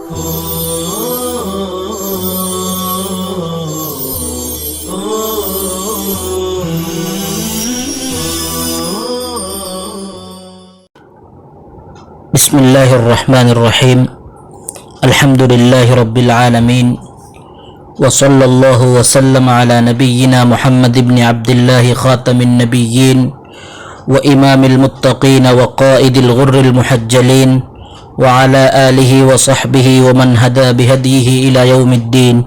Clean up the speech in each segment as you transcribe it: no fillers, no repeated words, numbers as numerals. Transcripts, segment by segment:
بسم اللہ الرحمن الرحیم الحمد للہ رب العالمین وصلی اللہ وسلم علی نبینا محمد بن عبد اللہ خاتم النبیین وامام المتقین وقائد الغر المحجلین وعلى آلہ وصحبہ ومن ہدى بہدیہ الى یوم الدین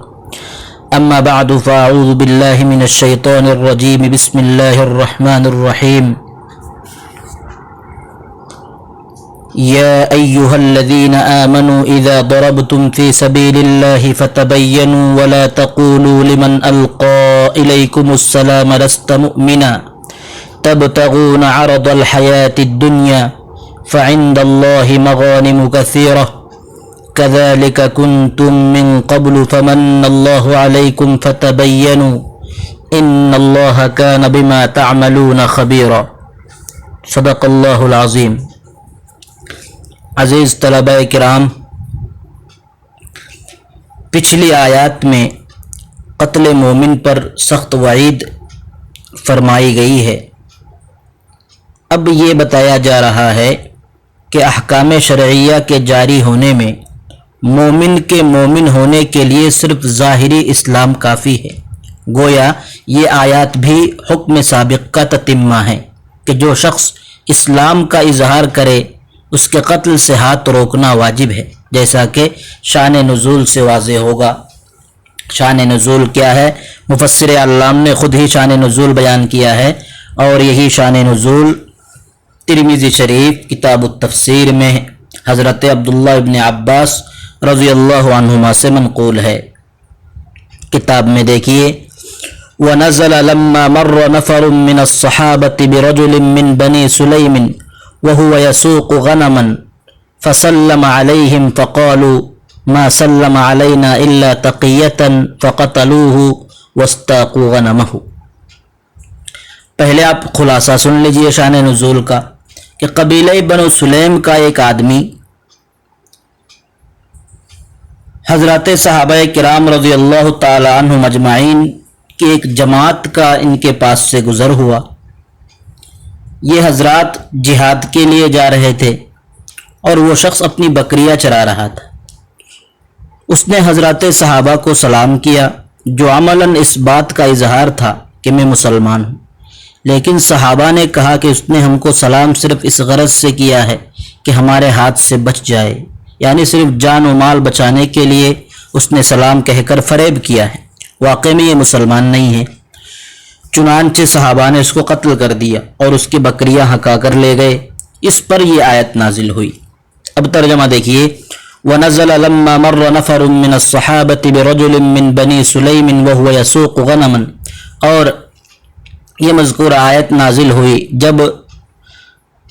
اما بعد فاعوذ باللہ من الشیطان الرجیم بسم اللہ الرحمن الرحیم يا أيها الذين آمنوا إذا ضربتم في سبيل الله فتبينوا ولا تقولوا لمن ألقى إليكم السلام لست مؤمنا تبتغون عرض الحياة الدنيا فعند الله مغانم كثيرة كذلك كنتم من قبل فمن الله عليكم فتبينوا إن الله كان بما تعملون خبيرا صدق الله العظيم۔ عزیز طلبہ کرام، پچھلی آیات میں قتل مومن پر سخت وعید فرمائی گئی ہے۔ اب یہ بتایا جا رہا ہے کہ احکام شرعیہ کے جاری ہونے میں مومن کے مومن ہونے کے لیے صرف ظاہری اسلام کافی ہے۔ گویا یہ آیات بھی حکم سابق کا تتمہ ہے کہ جو شخص اسلام کا اظہار کرے اس کے قتل سے ہاتھ روکنا واجب ہے، جیسا کہ شان نزول سے واضح ہوگا۔ شان نزول کیا ہے؟ مفسر علام نے خود ہی شان نزول بیان کیا ہے، اور یہی شان نزول ترمذی شریف کتاب التفسیر میں حضرت عبداللہ ابن عباس رضی اللہ عنہما سے منقول ہے۔ کتاب میں دیکھیے، وَنَزَلَ لَمَّا مَرَّ نَفَرٌ مِّنَ الصَّحَابَةِ بِرَجُلٍ مِّن بَنِي سُلَيْمٍ وهو يسوق غنما فسلم عليهم فقالوا ما سلم علينا إلا تقية فقتلوه واستاقوا غنمه۔ پہلے آپ خلاصہ سن لیجئے شان نزول کا کہ قبیلہ بنو سلیم کا ایک آدمی حضرات صحابہ کرام رضی اللہ تعالی عنہم اجمعین کی ایک جماعت کا ان کے پاس سے گزر ہوا۔ یہ حضرات جہاد کے لیے جا رہے تھے اور وہ شخص اپنی بکریاں چرا رہا تھا۔ اس نے حضرات صحابہ کو سلام کیا، جو عملاً اس بات کا اظہار تھا کہ میں مسلمان ہوں، لیکن صحابہ نے کہا کہ اس نے ہم کو سلام صرف اس غرض سے کیا ہے کہ ہمارے ہاتھ سے بچ جائے، یعنی صرف جان و مال بچانے کے لیے اس نے سلام کہہ کر فریب کیا ہے، واقع میں یہ مسلمان نہیں ہے۔ چنانچہ صحابہ نے اس کو قتل کر دیا اور اس کی بکریاں ہکا کر لے گئے۔ اس پر یہ آیت نازل ہوئی۔ اب ترجمہ دیکھیے، وَنَزَلَ لَمَّا مَرَّ نَفَرٌ مِّنَ الصَّحَابَةِ بِرَجُلٍ مِّن بَنِي سُلَيْمٍ وَهُوَ يَسُوقُ غَنَمًا، اور یہ مذکور آیت نازل ہوئی جب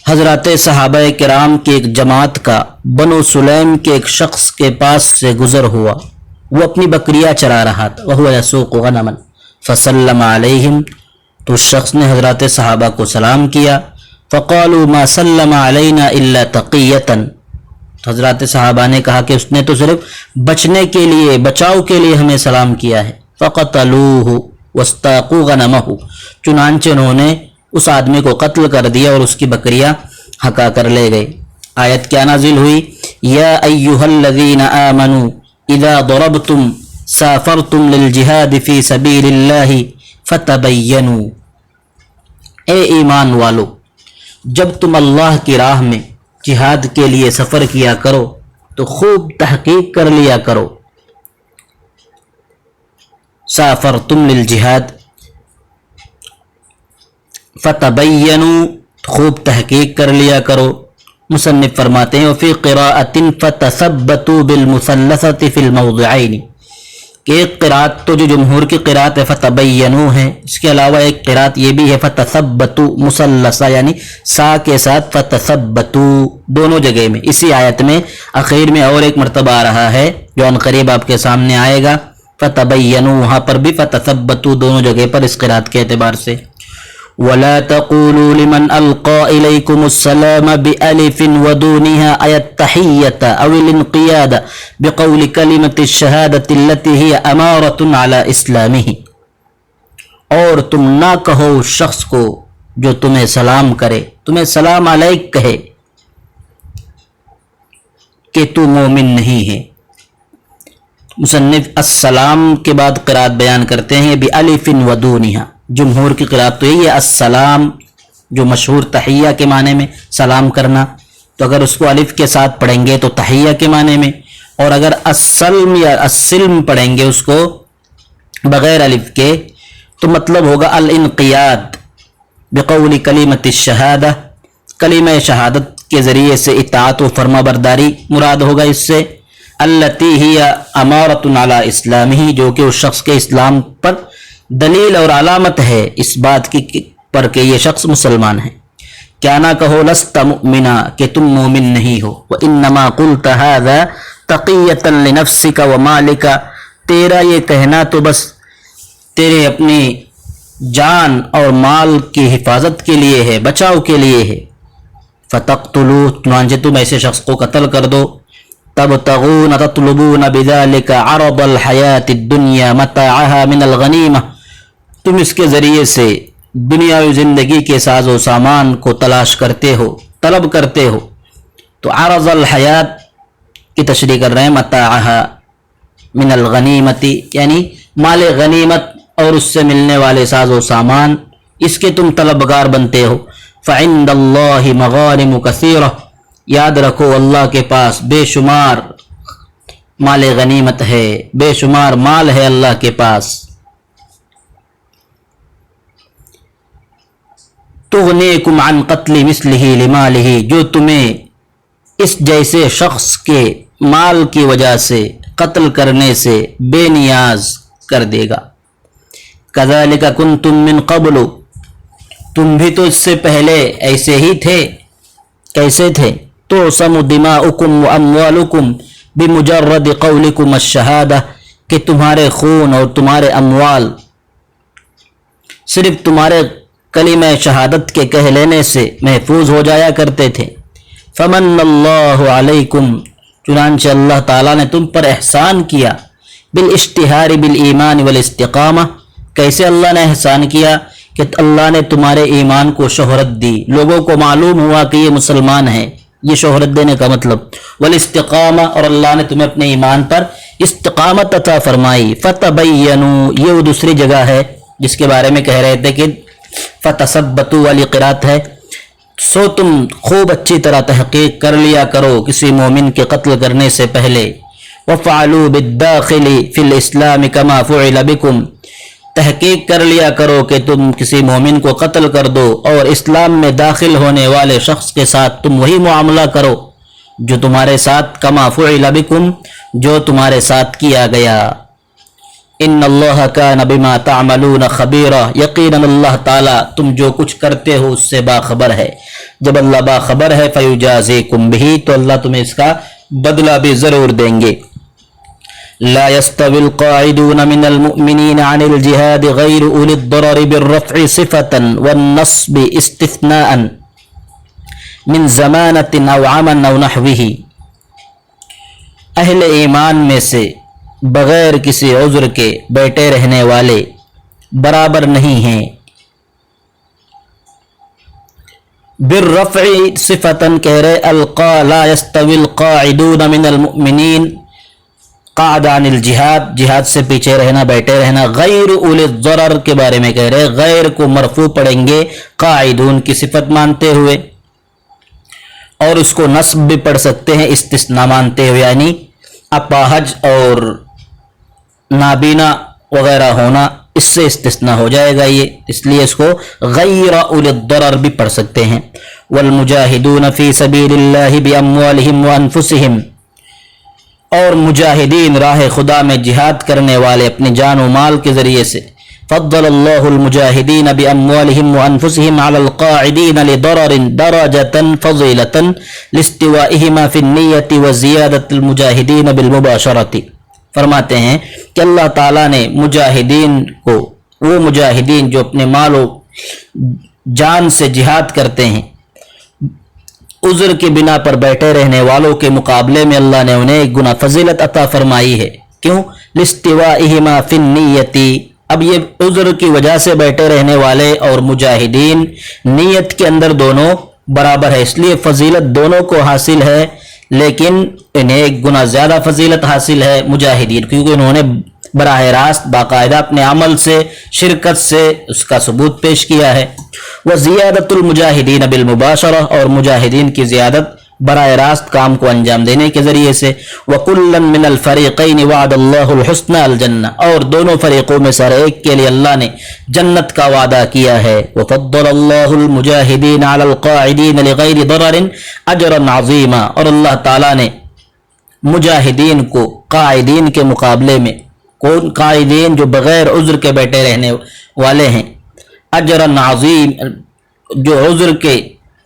حضرات صحابہ کرام کی ایک جماعت کا بنو سلیم کے ایک شخص کے پاس سے گزر ہوا، وہ اپنی بکریاں چرا رہا تھا۔ وَهُوَ يَسُوقُ غَنَمًا فسلم علیہم، تو اس شخص نے حضرات صحابہ کو سلام کیا۔ فقالوا ما سلم علینا الا تقیۃ، حضرات صحابہ نے کہا کہ اس نے تو صرف بچنے کے لیے، بچاؤ کے لیے ہمیں سلام کیا ہے۔ فقتلوہ واستاقوا غنمہ، چنانچہ انہوں نے اس آدمی کو قتل کر دیا اور اس کی بکریاں ہکا کر لے گئے۔ آیت کیا نازل ہوئی؟ یا ایھا الذین آمنوا اذا ضربتم سافرتم للجہاد فی سبیل اللہ فتبینوا، اے ایمان والو، جب تم اللہ کی راہ میں جہاد کے لیے سفر کیا کرو تو خوب تحقیق کر لیا کرو۔ سافرتم للجہاد فتبینوا، خوب تحقیق کر لیا کرو۔ مصنف فرماتے ہیں وفی قراءۃ فتثبتوا بالمثلثۃ فی الموضعین، کہ ایک قرات تو جو جمہور کی قرات ہے فتبینوا ہے، اس کے علاوہ ایک قرات یہ بھی ہے فتثبتوا مثلثہ، یعنی سا کے ساتھ فتثبتوا، دونوں جگہ میں۔ اسی آیت میں اخیر میں اور ایک مرتبہ آ رہا ہے جو ان قریب آپ کے سامنے آئے گا، فتبینوا، وہاں پر بھی فتثبتوا، دونوں جگہ پر اس قرات کے اعتبار سے۔ ولا تقولوا لمن ألقى إليكم السلام بألف ودونها أي التحية أو الانقياد بقول كلمة الشهادة التي هي أمارة على إسلامه. اور تم نہ کہو اس شخص کو جو تمہیں سلام کرے، تمہیں سلام علیک کہے، کہ تو مومن نہیں ہے. مصنف السلام کے بعد قرات بیان کرتے ہیں بألف ودونها. جمہور کی قرات تو یہی ہے السلام، جو مشہور تحیہ کے معنی میں سلام کرنا، تو اگر اس کو الف کے ساتھ پڑھیں گے تو تحیہ کے معنی میں، اور اگر السلم یا السلم پڑھیں گے اس کو بغیر الف کے تو مطلب ہوگا الانقیاد بقول کلمۃ الشہادہ، کلمہ شہادت کے ذریعے سے اطاعت و فرما برداری مراد ہوگا اس سے. التی ہی امارۃ علی اسلامہ، جو کہ اس شخص کے اسلام پر دلیل اور علامت ہے اس بات کی پر کہ یہ شخص مسلمان ہے. کیا نہ کہو لست مؤمنا، کہ تم مومن نہیں ہو. وانما قلت هذا تقیۃ لنفسک ومالک، تیرا یہ کہنا تو بس تیرے اپنی جان اور مال کی حفاظت کے لیے ہے، بچاؤ کے لیے ہے. فتقتلوا، چنانچہ تم ایسے شخص کو قتل کر دو. تبتغون تطلبون بذلك عرض الحیات الدنیا متاعها من الغنیمہ، تم اس کے ذریعے سے دنیاوی زندگی کے ساز و سامان کو تلاش کرتے ہو، طلب کرتے ہو. تو عرض الحیات کی تشریح کر رہے ہیں متاعها من الغنیمت، یعنی مال غنیمت اور اس سے ملنے والے ساز و سامان، اس کے تم طلبگار بنتے ہو. فعند اللہ مغانم کثیرہ، یاد رکھو اللہ کے پاس بے شمار مال غنیمت ہے، بے شمار مال ہے اللہ کے پاس. تغنیکم عن قتل مثلہ لمالہ، جو تمہیں اس جیسے شخص کے مال کی وجہ سے قتل کرنے سے بے نیاز کر دے گا. کذالک کنتم من قبل، تم بھی تو اس سے پہلے ایسے ہی تھے. کیسے تھے؟ تُعْصَمُ دِمَاؤُكُمْ وَأَمْوَالُكُمْ بِمُجَرَّدِ قَوْلِكُمْ الشَّهَادَةِ، کہ تمہارے خون اور تمہارے اموال صرف تمہارے کلمہ شہادت کے کہہ لینے سے محفوظ ہو جایا کرتے تھے. فَمَنَّ اللَّهُ عَلَيْكُمْ، چنانچہ اللہ تعالیٰ نے تم پر احسان کیا. بالاشتہار بالایمان والاستقامہ، کیسے اللہ نے احسان کیا؟ کہ اللہ نے تمہارے ایمان کو شہرت دی، لوگوں کو معلوم ہوا کہ یہ مسلمان ہے، یہ شہرت دینے کا مطلب. والاستقامہ، اور اللہ نے تمہیں اپنے ایمان پر استقامت عطا فرمائی. فتبینوا، یہ وہ دوسری جگہ ہے جس کے بارے میں کہہ رہے تھے کہ فتثبتوا والی قرات ہے. سو تم خوب اچھی طرح تحقیق کر لیا کرو کسی مومن کے قتل کرنے سے پہلے. وفعلوا بالداخل فی الاسلام کما فعل بکم، تحقیق کر لیا کرو کہ تم کسی مومن کو قتل کر دو اور اسلام میں داخل ہونے والے شخص کے ساتھ تم وہی معاملہ کرو جو تمہارے ساتھ کما فعل بکم، جو تمہارے ساتھ کیا گیا. ان اللہ کان بما تعملون خبیرا، یقیناً اللہ تعالیٰ تم جو کچھ کرتے ہو اس سے باخبر ہے. جب اللہ باخبر ہے فیجازیکم بہ، تو اللہ تمہیں اس کا بدلہ بھی ضرور دیں گے. لا يستوي القاعدون من المؤمنين عن الجهاد غير أولي الضرر بالرفع صفة والنصب استثناء من زمانة أو عمل أو نحوه، اہل ایمان میں سے بغیر کسی عذر کے بیٹھے رہنے والے برابر نہیں ہیں. بالرفع صفة کہہ رہے لا يستوي القاعدون من المؤمنین، قعد عن الجہاد، جہاد سے پیچھے رہنا، بیٹھے رہنا. غیر اولی الضرر کے بارے میں کہہ رہے غیر کو مرفوع پڑھیں گے قاعدون کی صفت مانتے ہوئے، اور اس کو نصب بھی پڑھ سکتے ہیں استثناء مانتے ہوئے، یعنی اپاہج اور نابینا وغیرہ ہونا، اس سے استثناء ہو جائے گا یہ، اس لیے اس کو غیر اولی الضرر بھی پڑھ سکتے ہیں. والمجاہدون فی سبیل اللہ باموالہم وانفسہم، اور مجاہدین راہ خدا میں جہاد کرنے والے اپنی جان و مال کے ذریعے سے. فضل اللہ المجاہدین باموالہم وانفسہم علی القاعدین لضرر درجۃ فضیلۃ لاستوائہما فی النیۃ وزیادۃ المجاہدین بالمباشرۃ. فرماتے ہیں کہ اللہ تعالیٰ نے مجاہدین کو، وہ مجاہدین جو اپنے مال و جان سے جہاد کرتے ہیں، عذر کی بنا پر بیٹھے رہنے والوں کے مقابلے میں اللہ نے انہیں ایک گنا فضیلت عطا فرمائی ہے۔ کیوں؟ لاستوائہما فی النیتی، اب یہ عذر کی وجہ سے بیٹھے رہنے والے اور مجاہدین نیت کے اندر دونوں برابر ہے، اس لیے فضیلت دونوں کو حاصل ہے، لیکن انہیں ایک گنا زیادہ فضیلت حاصل ہے مجاہدین، کیونکہ انہوں نے براہ راست باقاعدہ اپنے عمل سے، شرکت سے اس کا ثبوت پیش کیا ہے۔ وزیادت المجاہدین بالمباشرہ، اور مجاہدین کی زیادت براہ راست کام کو انجام دینے کے ذریعے سے۔ وَكُلًّا مِّنَ الْفَرِيقَيْنِ وَعَدَ اللَّهُ الْحُسْنَى الْجَنَّةَ، اور دونوں فریقوں میں سر ایک کے لیے اللہ نے جنت کا وعدہ کیا ہے۔ وَفَضَّلَ اللَّهُ الْمُجَاهِدِينَ عَلَى الْقَاعِدِينَ لِغَيْرِ ضَرَرٍ أَجْرًا عَظِيمًا، اور اللہ تعالیٰ نے مجاہدین کو قاعدین کے مقابلے میں، کون قاعدین؟ جو بغیر عذر کے بیٹھے رہنے والے ہیں، اجرن عظیم، جو عذر کے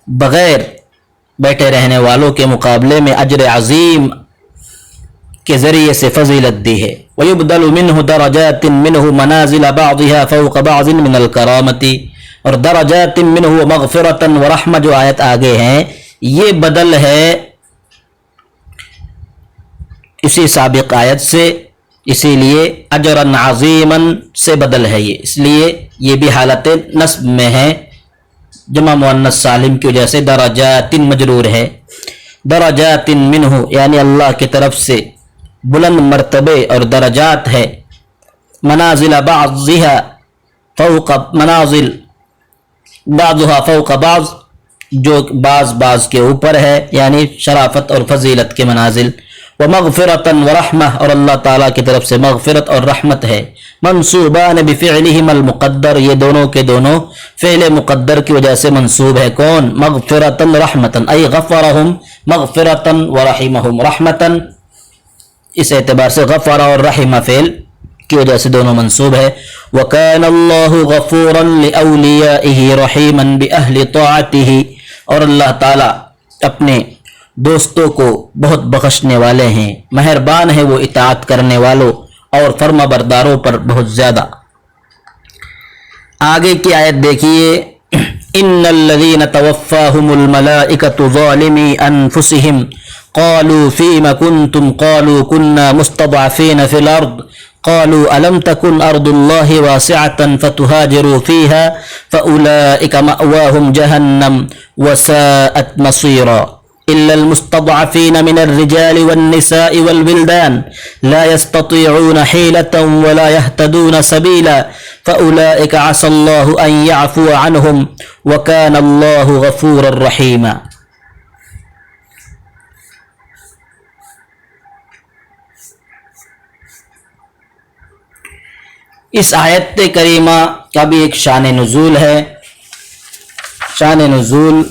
بغیر بیٹھے رہنے والوں کے مقابلے میں اجر عظیم کے ذریعے سے فضیلت دی ہے۔ وَيُبْدَلُ مِنْهُ دَرَجَاتٍ مِّنْهُ مَنَازِلَ بَعْضِهَا فَوْقَ بَعْضٍ مِّنَ الْكَرَامَةِ، اور درجات منہ مغفرۃ ورحمہ جو آیت آگے ہیں، یہ بدل ہے اسی سابق آیت سے، اسی لیے اجرن عظیمن سے بدل ہے یہ، اس لیے یہ بھی حالت نصب میں ہے، جمع مؤنث سالم کی وجہ سے درجات مجرور ہے۔ درجات منہ یعنی اللہ کی طرف سے بلند مرتبے اور درجات ہے، منازل بعضها فوق منازل بعضها فوق بعض، جو بعض کے اوپر ہے، یعنی شرافت اور فضیلت کے منازل۔ ومغفرۃ ورحمہ، اور اللہ تعالیٰ کی طرف سے مغفرت اور رحمت ہے۔ منصوبان بفعلہما المقدر، یہ دونوں کے دونوں فعل مقدر کی وجہ سے منصوب ہے۔ کون؟ مغفرۃ رحمۃ، ای غفرہم مغفرۃ ورحمہم رحمۃ، اس اعتبار سے غفر اور رحمہ فعل کی وجہ سے دونوں منصوب ہے۔ وکان اللہ غفورا لأولیائہ رحیما بأہل طاعتہ، اور اللہ تعالیٰ اپنے دوستوں کو بہت بخشنے والے ہیں، مہربان ہے وہ اطاعت کرنے والوں اور فرما برداروں پر بہت زیادہ۔ آگے کی آیت دیکھیے، ان الذین توفاہم الملائکۃ ظالمی انفسہم قالوا فیم کنتم قالوا کنا مستضعفین فی الارض قالوا ألم تكن أرض الله واسعة فتهاجروا فيها فأولئك مأواهم جهنم وساءت مصيرا إلا المستضعفين من الرجال والنساء والولدان لا يستطيعون حيلة ولا يهتدون سبيلا فأولئك عسى الله أن يعفو عنهم وكان الله غفورا رحيما۔ اس آیت کریمہ کا بھی ایک شان نزول ہے۔ شان نزول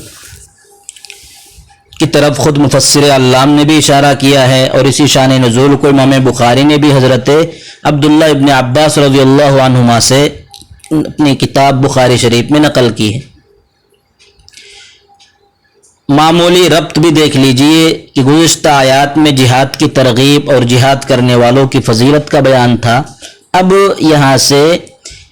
کی طرف خود مفسر علام نے بھی اشارہ کیا ہے، اور اسی شان نزول کو امام بخاری نے بھی حضرت عبداللہ ابن عباس رضی اللہ عنہما سے اپنی کتاب بخاری شریف میں نقل کی ہے۔ معمولی ربط بھی دیکھ لیجئے کہ گزشتہ آیات میں جہاد کی ترغیب اور جہاد کرنے والوں کی فضیلت کا بیان تھا، اب یہاں سے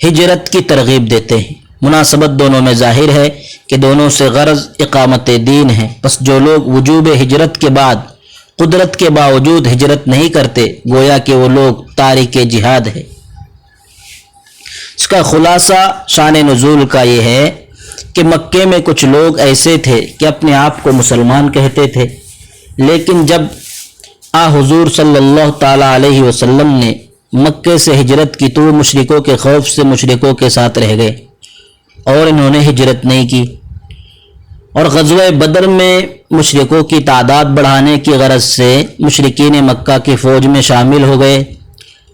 ہجرت کی ترغیب دیتے ہیں۔ مناسبت دونوں میں ظاہر ہے کہ دونوں سے غرض اقامت دین ہے، پس جو لوگ وجوب ہجرت کے بعد قدرت کے باوجود ہجرت نہیں کرتے، گویا کہ وہ لوگ تارک جہاد ہے۔ اس کا خلاصہ شان نزول کا یہ ہے کہ مکے میں کچھ لوگ ایسے تھے کہ اپنے آپ کو مسلمان کہتے تھے، لیکن جب حضور صلی اللہ تعالیٰ علیہ وسلم نے مکے سے ہجرت کی تو مشرکوں کے خوف سے مشرکوں کے ساتھ رہ گئے اور انہوں نے ہجرت نہیں کی، اور غزوہ بدر میں مشرکوں کی تعداد بڑھانے کی غرض سے مشرکین مکہ کی فوج میں شامل ہو گئے،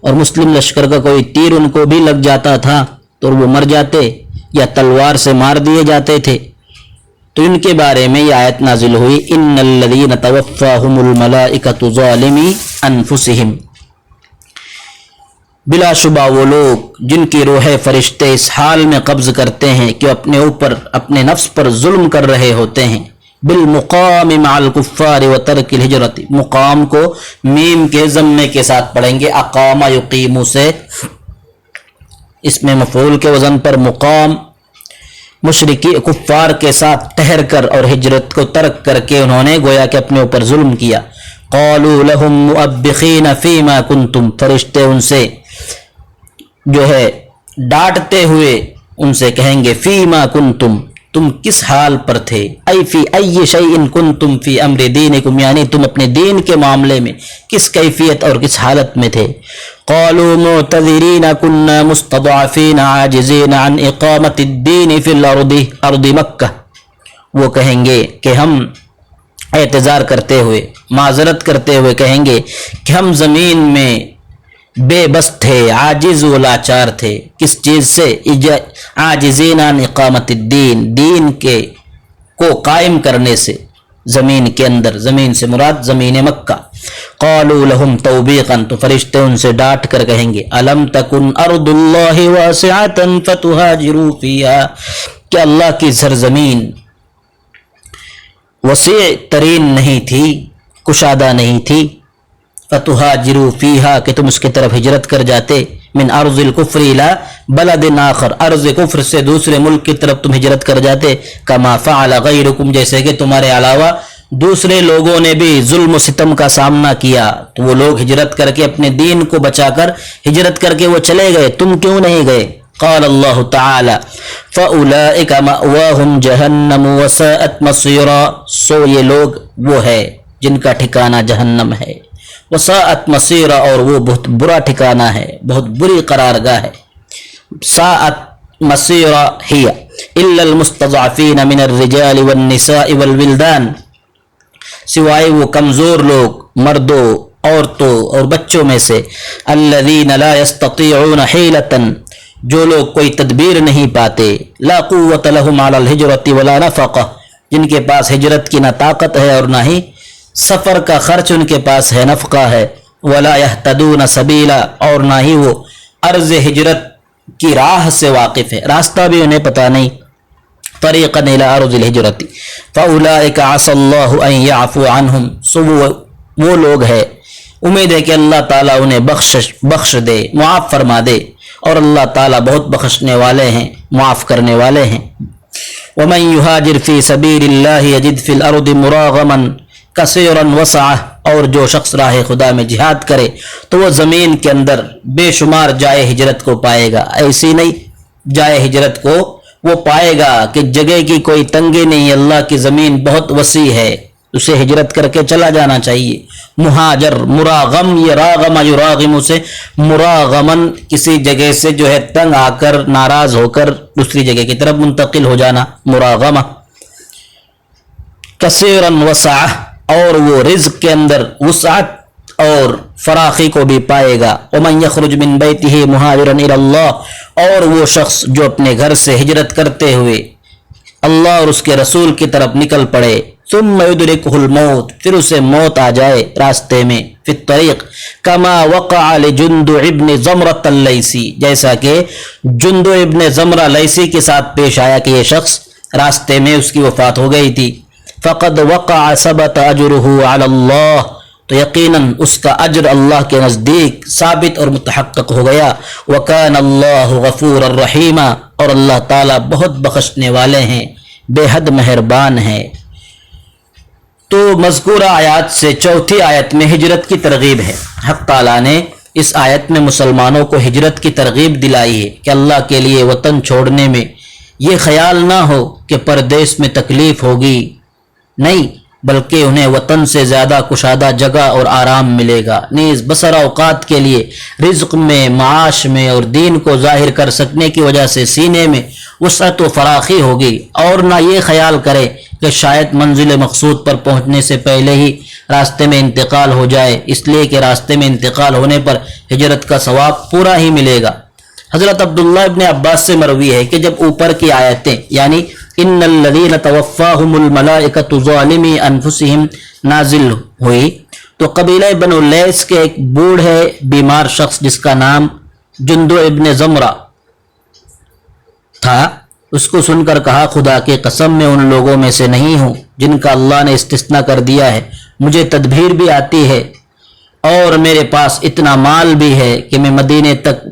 اور مسلم لشکر کا کوئی تیر ان کو بھی لگ جاتا تھا تو وہ مر جاتے یا تلوار سے مار دیے جاتے تھے۔ تو ان کے بارے میں یہ آیت نازل ہوئی، ان الذین توفاہم الملائکۃ ظالمی انفسہم، بلا شبہ وہ لوگ جن کی روح فرشتے اس حال میں قبض کرتے ہیں کہ اپنے اوپر اپنے نفس پر ظلم کر رہے ہوتے ہیں، بالمقام مع الکفار و ترک الہجرت، مقام کو میم کے ضمے کے ساتھ پڑھیں گے، اقام یقیم سے، اس میں مفعول کے وزن پر مقام، مشرکی کفار کے ساتھ ٹھہر کر اور ہجرت کو ترک کر کے انہوں نے گویا کہ اپنے اوپر ظلم کیا. قالوا لهم مؤبخین فیما کنتم، فرشتے ان سے جو ہے ڈانٹتے ہوئے ان سے کہیں گے فیما کنتم، تم کس حال پر تھے، ای فی ای شیء کنتم فی امر دینکم، یعنی تم اپنے دین کے معاملے میں کس کیفیت اور کس حالت میں تھے. قالوا معتذرین کنا مستضعفین عاجزین عن اقامت الدین فی ارض مکہ، وہ کہیں گے کہ ہم اعتذار کرتے ہوئے، معذرت کرتے ہوئے کہیں گے کہ ہم زمین میں بے بس تھے، عاجز و لاچار تھے. کس چیز سے؟ عاجزین عن اقامت الدین، دین کے کو قائم کرنے سے زمین کے اندر، زمین سے مراد زمین مکہ. قالوا لهم توبیقا، تو فرشتے ان سے ڈانٹ کر کہیں گے الم تکن ارض اللہ واسعۃ فتہاجروا فیہا، کہ اللہ کی سرزمین وسیع ترین نہیں تھی، کشادہ نہیں تھی. فتہاجروا فیہا، کہ تم اس کی طرف ہجرت کر جاتے. من ارض الکفر الی بلد آخر، ارض کفر سے دوسرے ملک کی طرف تم ہجرت کر جاتے. کما فعل غیرکم، جیسے کہ تمہارے علاوہ دوسرے لوگوں نے بھی ظلم و ستم کا سامنا کیا، تو وہ لوگ ہجرت کر کے اپنے دین کو بچا کر ہجرت کر کے وہ چلے گئے، تم کیوں نہیں گئے؟ قال اللہ تعالی فاولئک مأواہم جہنم وساءت مصیرا، سو یہ لوگ وہ ہے جن کا ٹھکانہ جہنم ہے. وساءت مصیرا، اور وہ بہت برا ٹھکانہ ہے، بہت بری قرارگاہ ہے. ساءت مصیرا ہی الا المستضعفین من الرجال والنساء والولدان، سوائے وہ کمزور لوگ مردوں، عورتوں اور بچوں میں سے. الذین لا یستطیعون حیلۃ، جو لوگ کوئی تدبیر نہیں پاتے. لا قوت لهم علی الہجرۃ ولا نفقہ، جن کے پاس ہجرت کی نہ طاقت ہے اور نہ ہی سفر کا خرچ ان کے پاس ہے، نفقہ ہے. ولا یہتدون سبیلا، اور نہ ہی وہ عرض ہجرت کی راہ سے واقف ہے، راستہ بھی انہیں پتہ نہیں. طریقا الی ارض الہجرۃ فاولئک عسى اللہ ان یعفو عنہم، سو وہ لوگ ہے امید ہے کہ اللہ تعالیٰ انہیں بخش دے، معاف فرما دے، اور اللہ تعالیٰ بہت بخشنے والے ہیں، معاف کرنے والے ہیں. ومن یہاجر فی سبیل اللہ یجد فی الارض مراغما کثیرا وسعہ، اور جو شخص راہ خدا میں جہاد کرے تو وہ زمین کے اندر بے شمار جائے ہجرت کو پائے گا. ایسی نہیں، جائے ہجرت کو وہ پائے گا کہ جگہ کی کوئی تنگی نہیں، اللہ کی زمین بہت وسیع ہے، اسے ہجرت کر کے چلا جانا چاہیے. مہاجر، مراغم، یہ راغم یراغم سے مراغمن، کسی جگہ سے جو ہے تنگ آ کر، ناراض ہو کر دوسری جگہ کی طرف منتقل ہو جانا، مراغمہ. کثیرا وسعہ، اور وہ رزق کے اندر وسعت اور فراخی کو بھی پائے گا. ومن یخرج من بیتہ مہاجرا الی اللہ، اور وہ شخص جو اپنے گھر سے ہجرت کرتے ہوئے اللہ اور اس کے رسول کی طرف نکل پڑے. ثم یدرکہ الموت، پھر اسے موت آ جائے راستے میں، فی الطریق. کما وقع لجندع ابن زمرۃ اللیثی، جیسا کہ جندع ابن زمرہ لیثی کے ساتھ پیش آیا کہ یہ شخص راستے میں اس کی وفات ہو گئی تھی. فقد وقع ثبت اجرہ علی اللہ، تو یقیناً اس کا اجر اللہ کے نزدیک ثابت اور متحقق ہو گیا. وکان اللہ غفورا رحیما، اور اللہ تعالیٰ بہت بخشنے والے ہیں، بے حد مہربان ہے. تو مذکورہ آیات سے چوتھی آیت میں ہجرت کی ترغیب ہے. حق تعالیٰ نے اس آیت میں مسلمانوں کو ہجرت کی ترغیب دلائی ہے کہ اللہ کے لیے وطن چھوڑنے میں یہ خیال نہ ہو کہ پردیس میں تکلیف ہوگی، نہیں، بلکہ انہیں وطن سے زیادہ کشادہ جگہ اور آرام ملے گا. نیز بسر اوقات کے لیے رزق میں، معاش میں اور دین کو ظاہر کر سکنے کی وجہ سے سینے میں وسعت و فراخی ہوگی، اور نہ یہ خیال کرے کہ شاید منزل مقصود پر پہنچنے سے پہلے ہی راستے میں انتقال ہو جائے، اس لیے کہ راستے میں انتقال ہونے پر ہجرت کا ثواب پورا ہی ملے گا. حضرت عبداللہ ابن عباس سے مروی ہے کہ جب اوپر کی آیتیں یعنی ان الذین توفاہم الملائکۃ ظالمی انفسہم نازل ہوئی تو قبیلہ بنو لیث کے ایک بوڑھے بیمار شخص جس کا نام جندع ابن زمرہ تھا، اس کو سن کر کہا خدا کی قسم میں ان لوگوں میں سے نہیں ہوں جن کا اللہ نے استثناء کر دیا ہے، مجھے تدبیر بھی آتی ہے اور میرے پاس اتنا مال بھی ہے کہ میں مدینے تک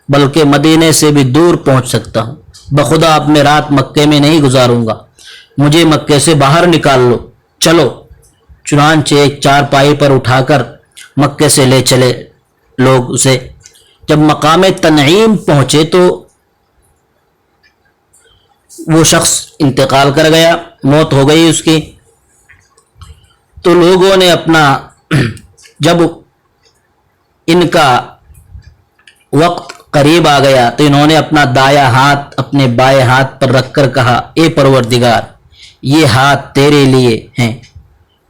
بلکہ مدینے سے بھی دور پہنچ سکتا ہوں. بخدا اب میں رات مکے میں نہیں گزاروں گا، مجھے مکے سے باہر نکال لو، چلو۔ چنانچہ ایک چارپائی پر اٹھا کر مکے سے لے چلے لوگ اسے۔ جب مقام تنعیم پہنچے تو وہ شخص انتقال کر گیا، موت ہو گئی اس کی۔ تو لوگوں نے اپنا جب ان کا وقت قریب آ گیا تو انہوں نے اپنا دایاں ہاتھ اپنے بائیں ہاتھ پر رکھ کر کہا، اے پروردگار، یہ ہاتھ تیرے لیے ہیں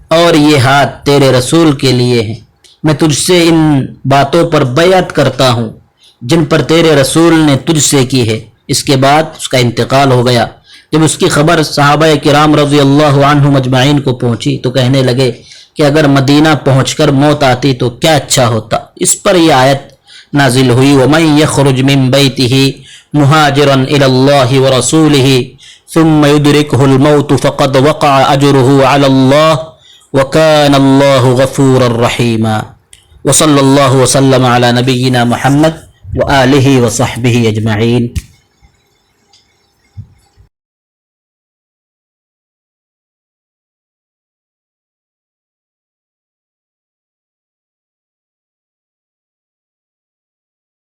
اور یہ ہاتھ تیرے رسول کے لیے ہیں، میں تجھ سے ان باتوں پر بیعت کرتا ہوں جن پر تیرے رسول نے تجھ سے کی ہے۔ اس کے بعد اس کا انتقال ہو گیا۔ جب اس کی خبر صحابہ کرام رضی اللہ عنہم اجمعین کو پہنچی تو کہنے لگے کہ اگر مدینہ پہنچ کر موت آتی تو کیا اچھا ہوتا۔ اس پر یہ آیت نازل ہوئی، وَمَن يَخْرُجْ مِن بَيْتِهِ مُهَاجِرًا إِلَى اللَّهِ وَرَسُولِهِ ثُمَّ يُدْرِكْهُ الْمَوْتُ فَقَدْ وَقَعَ أَجْرُهُ عَلَى اللَّهِ وَكَانَ اللَّهُ غَفُورًا رَحِيمًا۔ وصلی اللہ وسلم علی نبینا محمد وآلہ وصحبہ اجمعین۔